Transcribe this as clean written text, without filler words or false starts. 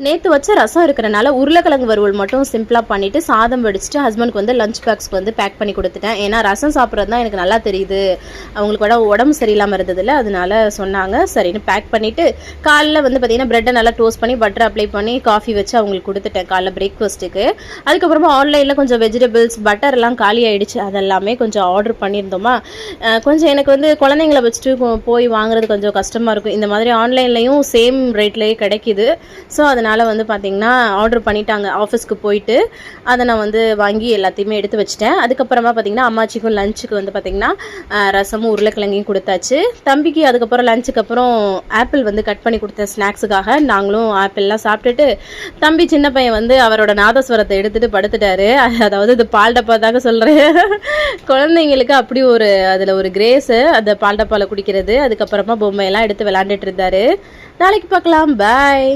நேற்று வச்ச ரசம் இருக்கிறனால உருளைக்கிழங்கு வறுவல் மட்டும் சிம்பிளாக பண்ணிவிட்டு சாதம் வடிச்சிட்டு ஹஸ்பண்டுக்கு வந்து லஞ்ச் பாக்ஸ்க்கு வந்து பேக் பண்ணி கொடுத்துட்டேன். ஏன்னா ரசம் சாப்பிட்றது தான் எனக்கு நல்லா தெரியுது, அவங்களுக்கு உடம்பு சரியில்லாமல் இருந்ததில்ல, அதனால சொன்னாங்க. சரின்னு பேக் பண்ணிவிட்டு காலையில் வந்து பார்த்திங்கன்னா ப்ரெட்டை நல்லா டோஸ்ட் பண்ணி பட்டர் அப்ளை பண்ணி காஃபி வச்சு அவங்களுக்கு கொடுத்துட்டேன் காலைல பிரேக்ஃபாஸ்ட்டுக்கு. அதுக்கப்புறமா ஆன்லைனில் கொஞ்சம் வெஜிடபிள்ஸ் பட்டர்லாம் காலி ஆகிடுச்சு, அதெல்லாமே கொஞ்சம் ஆர்டர் பண்ணியிருந்தோமா. கொஞ்சம் எனக்கு வந்து குழந்தைங்கள வச்சுட்டு போய் வாங்குறது கொஞ்சம் கஷ்டமாக இருக்கும். இந்த மாதிரி ஆன்லைன்லேயும் சேம் ரேட்லேயே கிடைக்கிது. ஸோ அதனால் வந்து பார்த்திங்கன்னா ஆர்டர் பண்ணிட்டாங்க. ஆஃபீஸ்க்கு போயிட்டு அதை நான் வந்து வாங்கி எல்லாத்தையுமே எடுத்து வச்சுட்டேன். அதுக்கப்புறமா பார்த்திங்கன்னா அம்மாச்சிக்கும் லஞ்சுக்கு வந்து பார்த்திங்கன்னா ரசமும் உருளைக்கிழங்கையும் கொடுத்தாச்சு. தம்பிக்கு அதுக்கப்புறம் லஞ்சுக்கு அப்புறம் ஆப்பிள் வந்து கட் பண்ணி கொடுத்தேன் ஸ்நாக்ஸுக்காக. நாங்களும் ஆப்பிள்லாம் சாப்பிட்டுட்டு தம்பி சின்ன பையன் வந்து அவரோட நாதஸ்வரத்தை எடுத்துகிட்டு படுத்துட்டாரு. அதாவது இது பால் டப்பா தாங்க சொல்கிறேன். குழந்தைங்களுக்கு அப்படி ஒரு அதில் ஒரு கிரேஸு அந்த பால் டப்பாவில் குடிக்கிறது. அதுக்கப்புறமா பொம்மையெல்லாம் எடுத்து விளாண்டுட்டு இருந்தார். நாளைக்கு பார்க்கலாம். பாய்.